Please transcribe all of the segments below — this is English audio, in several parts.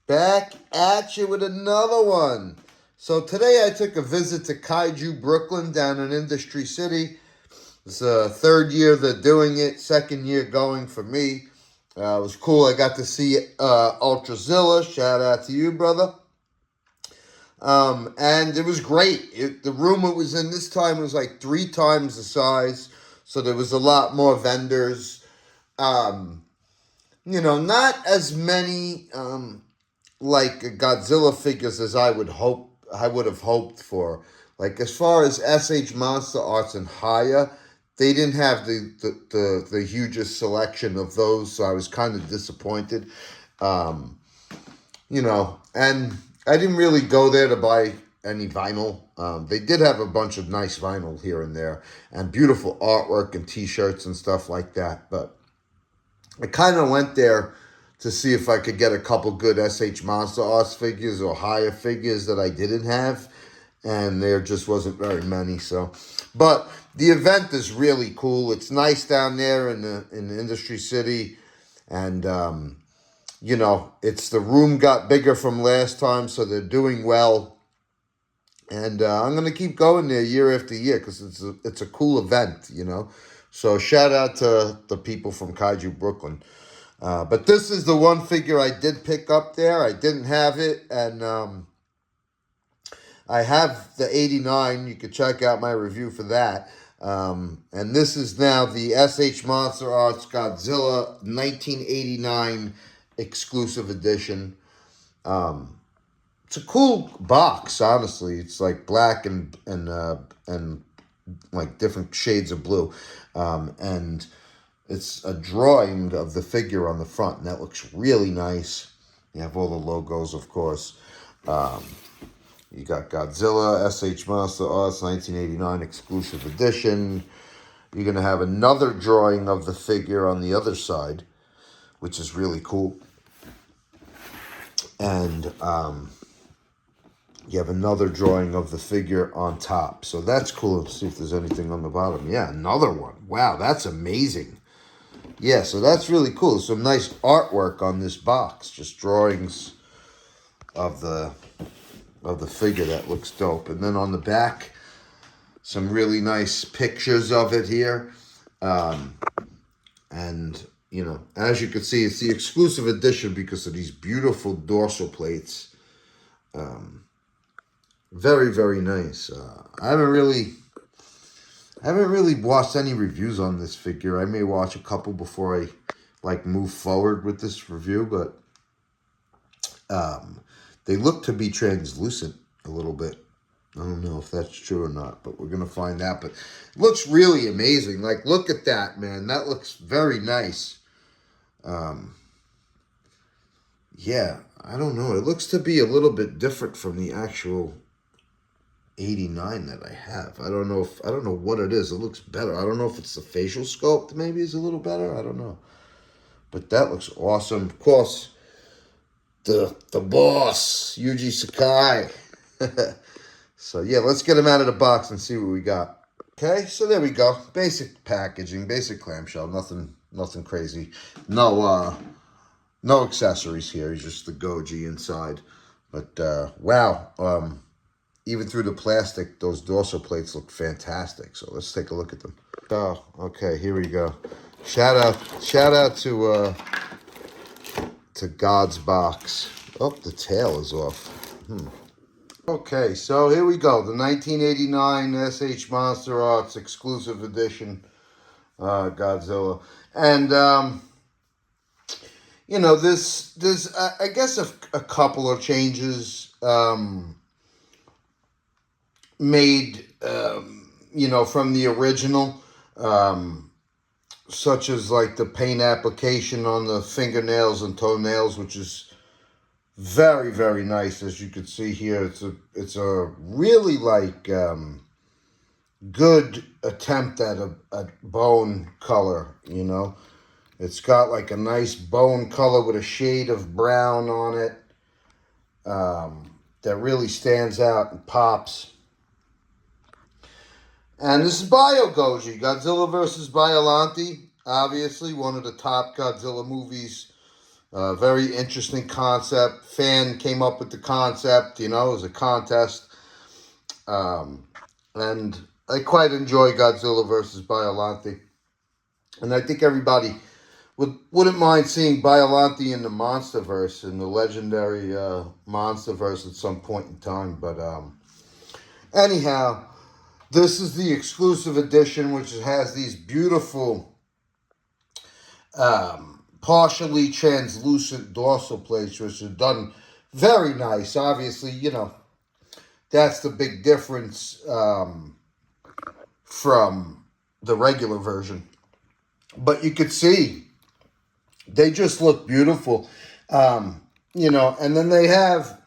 Back at you with another one. So today I took a visit to Kaiju Brooklyn down in Industry City. It's the third year they're doing it, second year going for me. It was cool. I got to see Ultrazilla. Shout out to you, brother. And it was great. The room it was in this time was like 3 times the size. So there was a lot more vendors. Not as many like Godzilla figures as I would have hoped for. Like as far as SH Monsterarts and Haya, they didn't have the hugest selection of those, so I was kind of disappointed. And I didn't really go there to buy any vinyl. They did have a bunch of nice vinyl here and there, and beautiful artwork and T-shirts and stuff like that. But I kind of went there to see if I could get a couple good SH Monsterarts figures or higher figures that I didn't have, and there just wasn't very many. So, but the event is really cool. It's nice down there in the Industry City, and it's the room got bigger from last time, so they're doing well. And I'm gonna keep going there year after year because it's a cool event, So shout out to the people from Kaiju Brooklyn. But this is the one figure I did pick up there. I didn't have it, and I have the 89. You can check out my review for that. And this is now the SH Monsterarts Godzilla 1989 exclusive edition. It's a cool box, honestly. It's like black and like different shades of blue, and it's a drawing of the figure on the front, and that looks really nice. You have all the logos, of course. You got Godzilla, SH Monsterarts, 1989 exclusive edition. You're going to have another drawing of the figure on the other side, which is really cool. And you have another drawing of the figure on top. So that's cool. Let's see if there's anything on the bottom. Yeah, another one. Wow, that's amazing. Yeah, so that's really cool. Some nice artwork on this box. Just drawings of the figure. That looks dope. And then on the back, some really nice pictures of it here. And, as you can see, it's the exclusive edition because of these beautiful dorsal plates. Very, very nice. I haven't really watched any reviews on this figure. I may watch a couple before I move forward with this review, but they look to be translucent a little bit. I don't know if that's true or not, but we're gonna find out. But it looks really amazing. Like, look at that, man. That looks very nice. Yeah, I don't know. It looks to be a little bit different from the actual 89 that I have. I don't know what it is. It looks better. I don't know if it's the facial sculpt maybe is a little better. I don't know. But that looks awesome. Of course, the boss, Yuji Sakai. So yeah, let's get him out of the box and see what we got. Okay, so there we go. Basic packaging, basic clamshell, nothing crazy. No accessories here. He's just the Goji inside. But wow, even through the plastic, those dorsal plates look fantastic. So let's take a look at them. Oh, okay, here we go. Shout out to God's box. Oh, the tail is off. Okay, so here we go. The 1989 SH Monsterarts exclusive edition Godzilla. And there's I guess a couple of changes made, from the original, such as like the paint application on the fingernails and toenails, which is very, very nice. As you can see here, it's a really good attempt at a bone color, It's got like a nice bone color with a shade of brown on it that really stands out and pops. And this is Bio Goji, Godzilla vs. Biollante. Obviously, one of the top Godzilla movies Very interesting concept. Fan came up with the concept, it was a contest. Um, and I quite enjoy Godzilla versus Biollante. And I think everybody wouldn't mind seeing Biollante in the Monsterverse, in the legendary Monsterverse at some point in time. But anyhow, this is the exclusive edition, which has these beautiful partially translucent dorsal plates, which are done very nice. Obviously, that's the big difference from the regular version. But you could see they just look beautiful. And then they have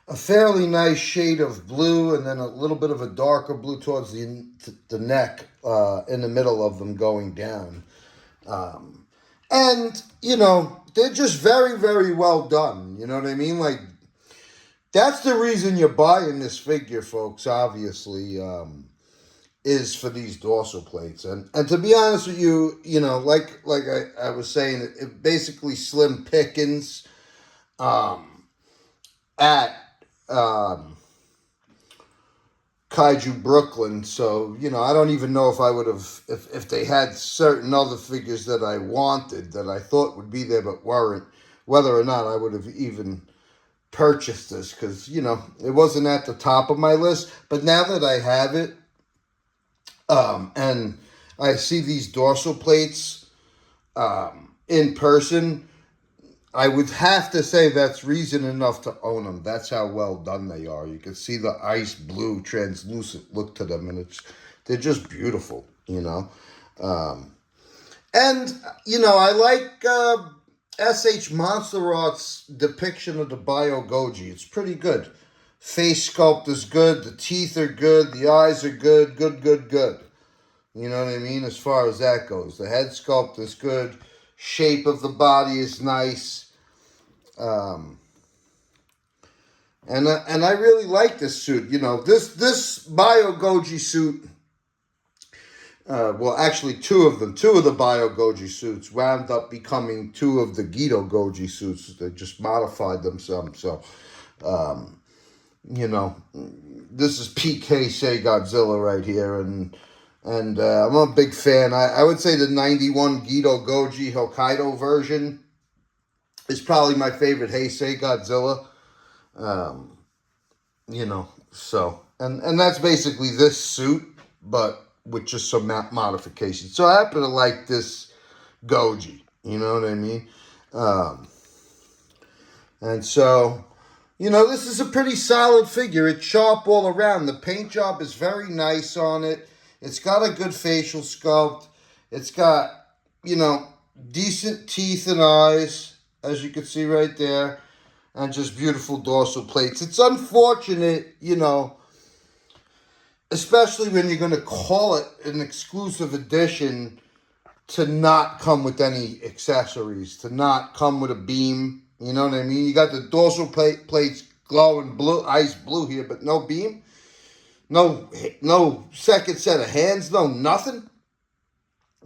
a fairly nice shade of blue and then a little bit of a darker blue towards the neck in the middle of them going down. And, they're just very, very well done. You know what I mean? Like, that's the reason you're buying this figure, folks, obviously, is for these dorsal plates. And to be honest with you, like I was saying, it basically slim pickings at Kaiju Brooklyn. So, I don't even know if I would have, if they had certain other figures that I wanted, that I thought would be there but weren't, whether or not I would have even purchased this, because, it wasn't at the top of my list. But now that I have it, and I see these dorsal plates in person, I would have to say that's reason enough to own them. That's how well done they are. You can see the ice blue translucent look to them, and they're just beautiful, And, I like SH Monsterarts' depiction of the Bio Goji. It's pretty good. Face sculpt is good. The teeth are good. The eyes are good. Good. You know what I mean? As far as that goes. The head sculpt is good. Shape of the body is nice. And I really like this suit. This Bio Goji suit, well, actually two of them. Two of the Bio Goji suits wound up becoming two of the Gedo Goji suits. They just modified them some. So, this is peak Heisei Godzilla right here. And I'm a big fan. I would say the 91 Gedo Goji Hokkaido version is probably my favorite Heisei Godzilla. So, and that's basically this suit, but with just some modifications. So I happen to like this Goji, you know what I mean? And so, this is a pretty solid figure. It's sharp all around. The paint job is very nice on it. It's got a good facial sculpt. It's got, decent teeth and eyes, as you can see right there, and just beautiful dorsal plates. It's unfortunate, especially when you're going to call it an exclusive edition, to not come with any accessories, to not come with a beam. You know what I mean? You got the dorsal plates glowing blue, ice blue here, but no beam. No second set of hands, no nothing.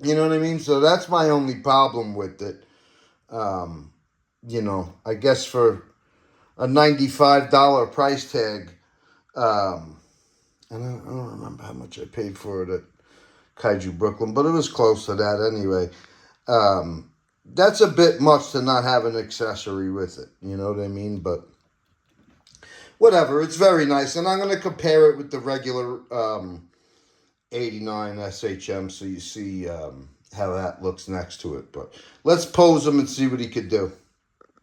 You know what I mean? So that's my only problem with it. I guess for a $95 price tag, and I don't remember how much I paid for it at Kaiju Brooklyn, but it was close to that anyway. That's a bit much to not have an accessory with it. You know what I mean? But whatever, it's very nice. And I'm going to compare it with the regular 89 SHM so you see how that looks next to it. But let's pose him and see what he could do.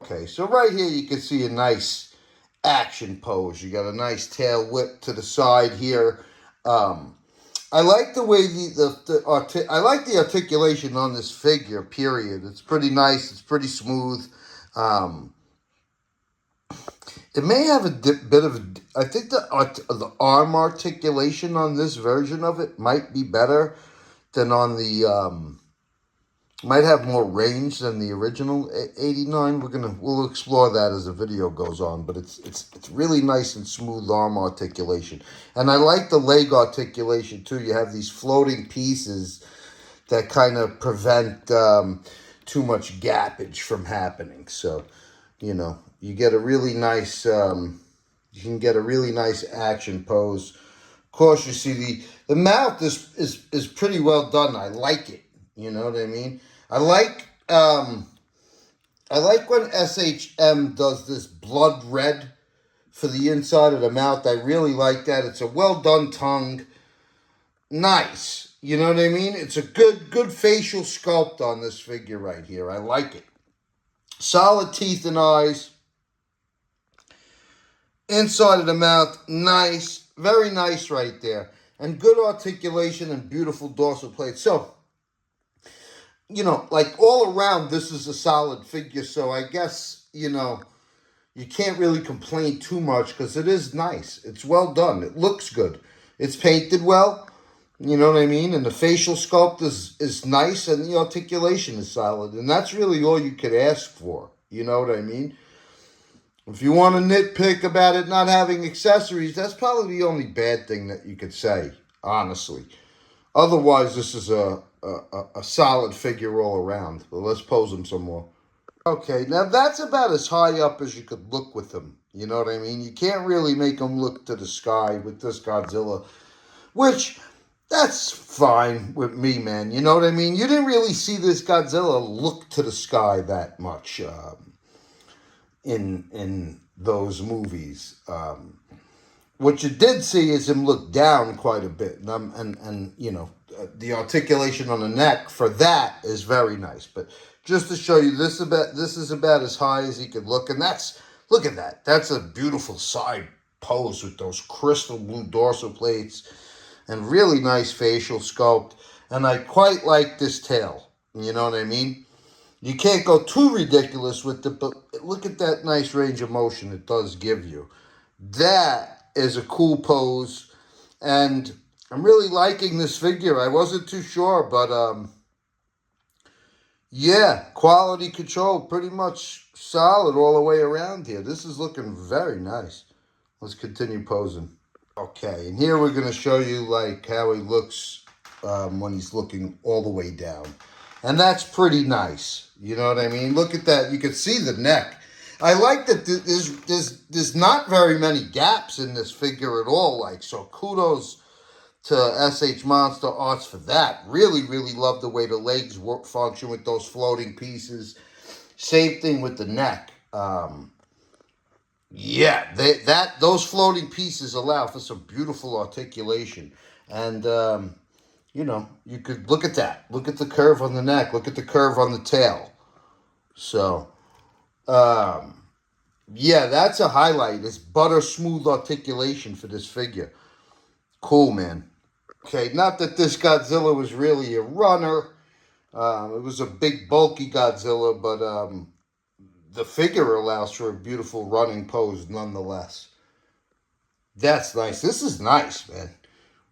Okay, so right here you can see a nice action pose. You got a nice tail whip to the side here. I like the way I like the articulation on this figure, period. It's pretty nice. It's pretty smooth. It may have a bit of, I think the arm articulation on this version of it might be better than on the, might have more range than the original 89. We'll explore that as the video goes on, but it's really nice and smooth arm articulation. And I like the leg articulation too. You have these floating pieces that kind of prevent too much gappage from happening. So, you know, you get a really nice, you can get a really nice action pose. Of course, you see the mouth is pretty well done. I like it. You know what I mean? I like when SHM does this blood red for the inside of the mouth. I really like that. It's a well done tongue. Nice. You know what I mean? It's a good facial sculpt on this figure right here. I like it. Solid teeth and eyes. Inside of the mouth, nice. Very nice right there. And good articulation and beautiful dorsal plate. So, you know, like all around, this is a solid figure. So I guess, you know, you can't really complain too much because it is nice. It's well done. It looks good. It's painted well. You know what I mean? And the facial sculpt is nice and the articulation is solid. And that's really all you could ask for. You know what I mean? If you want to nitpick about it not having accessories, that's probably the only bad thing that you could say, honestly. Otherwise, this is a solid figure all around. But let's pose him some more. Okay, now that's about as high up as you could look with him. You know what I mean? You can't really make him look to the sky with this Godzilla, which, that's fine with me, man. You know what I mean? You didn't really see this Godzilla look to the sky that much in those movies. What you did see is him look down quite a bit, and you know, the articulation on the neck for that is very nice. But just to show you, this is about as high as he could look, and look at that. That's a beautiful side pose with those crystal blue dorsal plates and really nice facial sculpt. And I quite like this tail. You know what I mean? You can't go too ridiculous with it, but look at that nice range of motion it does give you. That is a cool pose, and I'm really liking this figure. I wasn't too sure, but yeah, quality control, pretty much solid all the way around here. This is looking very nice. Let's continue posing. Okay, and here we're going to show you like how he looks when he's looking all the way down. And that's pretty nice. You know what I mean? Look at that. You can see the neck. I like that there's not very many gaps in this figure at all. Like, so kudos to SH Monsterarts for that. Really, really love the way the legs function with those floating pieces. Same thing with the neck. Yeah, those floating pieces allow for some beautiful articulation. And you know, you could look at that. Look at the curve on the neck. Look at the curve on the tail. So, yeah, that's a highlight. It's butter smooth articulation for this figure. Cool, man. Okay, not that this Godzilla was really a runner. It was a big, bulky Godzilla, but the figure allows for a beautiful running pose nonetheless. That's nice. This is nice, man.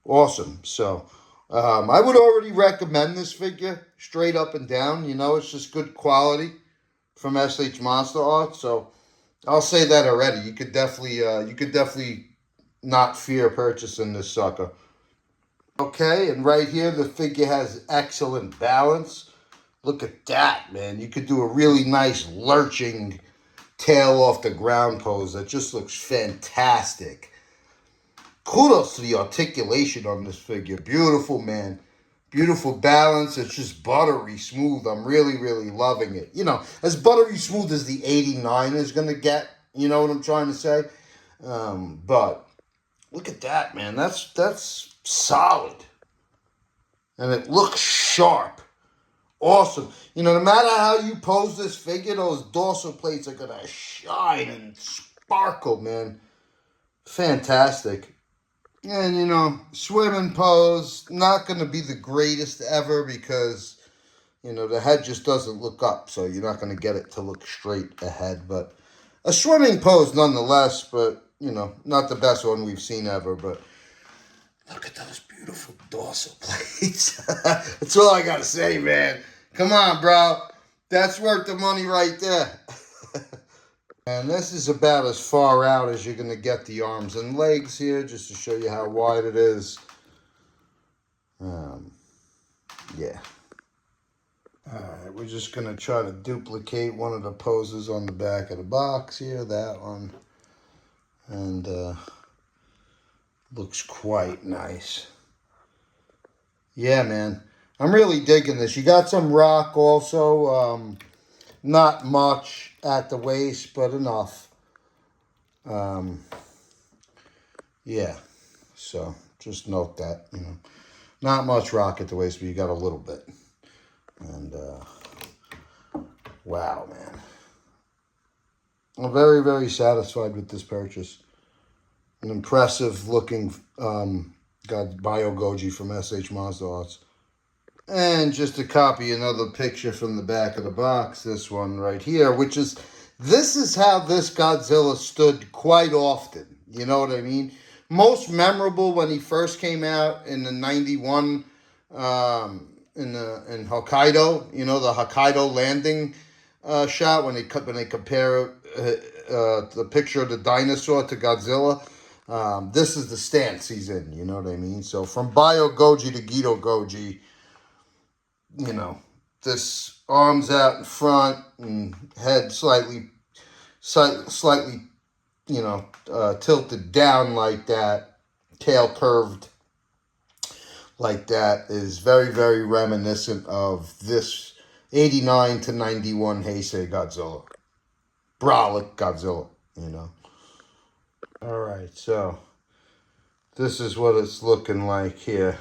Awesome. So, I would already recommend this figure straight up and down. You know, it's just good quality from SH Monsterarts. So I'll say that already. You could definitely not fear purchasing this sucker. Okay, and right here the figure has excellent balance. Look at that, man. You could do a really nice lurching tail off the ground pose. That just looks fantastic. Kudos to the articulation on this figure. Beautiful, man. Beautiful balance. It's just buttery smooth. I'm really, really loving it. You know, as buttery smooth as the 89 is going to get. You know what I'm trying to say? But look at that, man. That's solid. And it looks sharp. Awesome. You know, no matter how you pose this figure, those dorsal plates are going to shine and sparkle, man. Fantastic. And, you know, swimming pose, not going to be the greatest ever because, you know, the head just doesn't look up. So you're not going to get it to look straight ahead. But a swimming pose nonetheless, but, you know, not the best one we've seen ever. But look at those beautiful dorsal plates. That's all I got to say, man. Come on, bro. That's worth the money right there. And this is about as far out as you're going to get the arms and legs here, just to show you how wide it is. Yeah. All right, we're just going to try to duplicate one of the poses on the back of the box here, that one. And looks quite nice. Yeah, man. I'm really digging this. You got some rock also. Not much at the waist, but enough. Yeah. So just note that, you know. Not much rock at the waist, but you got a little bit. And wow, man. I'm very, very satisfied with this purchase. An impressive looking Bio Goji from SH Monsterarts. And just to copy another picture from the back of the box, this one right here, this is how this Godzilla stood quite often. You know what I mean? Most memorable when he first came out in the 91 in Hokkaido, you know, the Hokkaido landing shot when they compare the picture of the dinosaur to Godzilla. This is the stance he's in, you know what I mean? So from Bio Goji to Gedo Goji, you know, this arms out in front and head slightly, you know, tilted down like that, tail curved like that is very, very reminiscent of this 89 to 91 Heisei Godzilla. Brolic Godzilla, you know. All right, so this is what it's looking like here.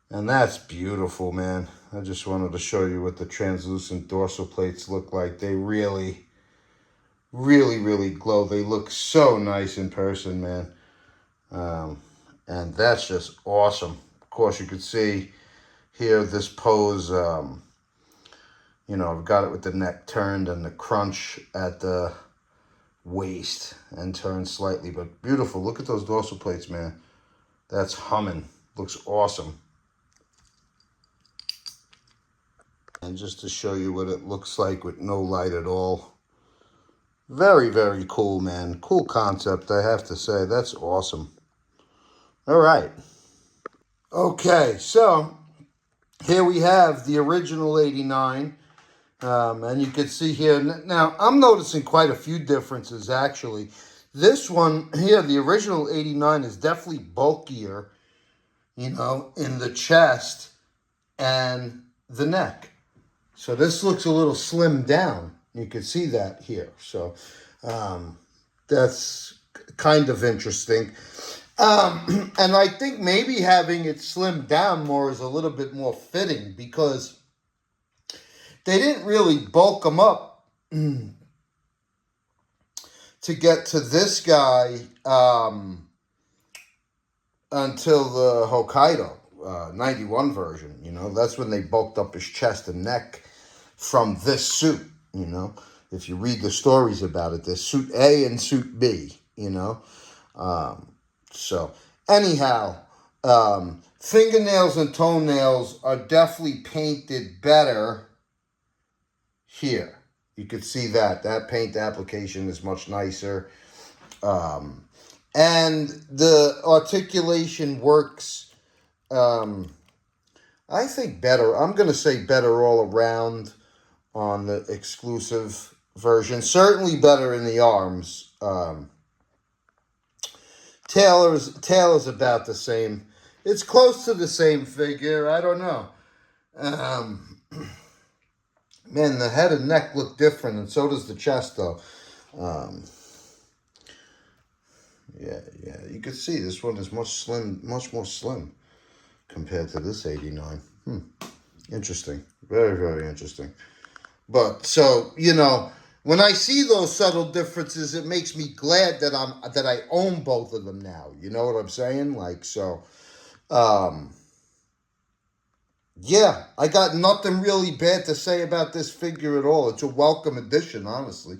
And that's beautiful, man. I just wanted to show you what the translucent dorsal plates look like. They really, really, really glow. They look so nice in person, man. And that's just awesome. Of course, you could see here this pose, you know, I've got it with the neck turned and the crunch at the waist and turned slightly, but beautiful. Look at those dorsal plates, man. That's humming. Looks awesome. And just to show you what it looks like with no light at all. Very, very cool, man. Cool concept, I have to say. That's awesome. All right. Okay, so here we have the original 89. And you can see here, now I'm noticing quite a few differences actually. This one here, the original 89 is definitely bulkier, you know, in the chest and the neck. So this looks a little slimmed down. You can see that here. So that's kind of interesting. And I think maybe having it slimmed down more is a little bit more fitting because they didn't really bulk them up to get to this guy until the Hokkaido 91 version. You know, that's when they bulked up his chest and neck from this suit. You know, if you read the stories about it, there's suit A and suit B. You know, so anyhow, fingernails and toenails are definitely painted better. Here, you can see that paint application is much nicer. And the articulation works, I think better. I'm going to say better all around on the exclusive version. Certainly better in the arms. Tail is about the same. It's close to the same figure. I don't know. Man, the head and neck look different, and so does the chest, though. Yeah, you can see this one is much more slim compared to this 89. Interesting. Very, very interesting. But, so, you know, when I see those subtle differences, it makes me glad that I own both of them now. You know what I'm saying? Like, so, yeah, I got nothing really bad to say about this figure at all. It's a welcome addition, honestly.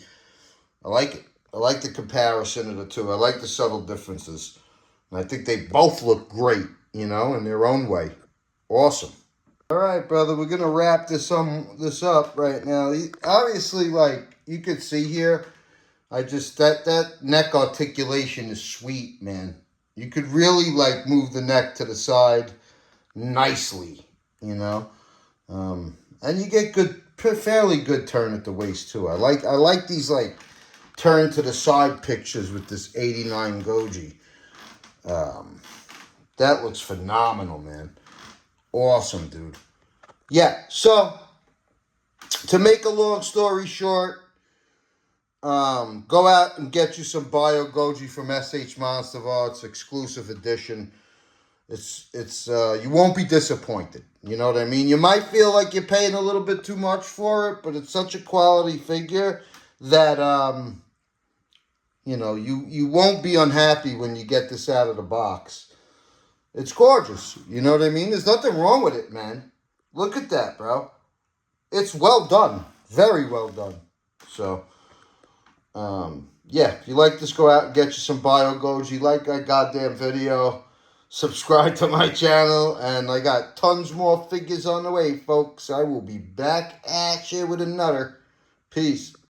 I like it. I like the comparison of the two. I like the subtle differences. And I think they both look great, you know, in their own way. Awesome. All right, brother, we're going to wrap this up right now. Obviously, like, you could see here, that neck articulation is sweet, man. You could really, like, move the neck to the side nicely. You know, And you get fairly good turn at the waist too. I like these like turn to the side pictures with this 89 Goji. That looks phenomenal, man. Awesome, dude. Yeah, so to make a long story short, go out and get you some Bio Goji from SH Monsterarts, exclusive edition. It's you won't be disappointed. You know what I mean? You might feel like you're paying a little bit too much for it, but it's such a quality figure that you know, you won't be unhappy when you get this out of the box. It's gorgeous. You know what I mean? There's nothing wrong with it, man. Look at that, bro. It's well done. Very well done. So, yeah, if you like this, go out and get you some Bio Goji. Like our goddamn video. Subscribe to my channel. And I got tons more figures on the way, folks. I will be back at you with another. Peace.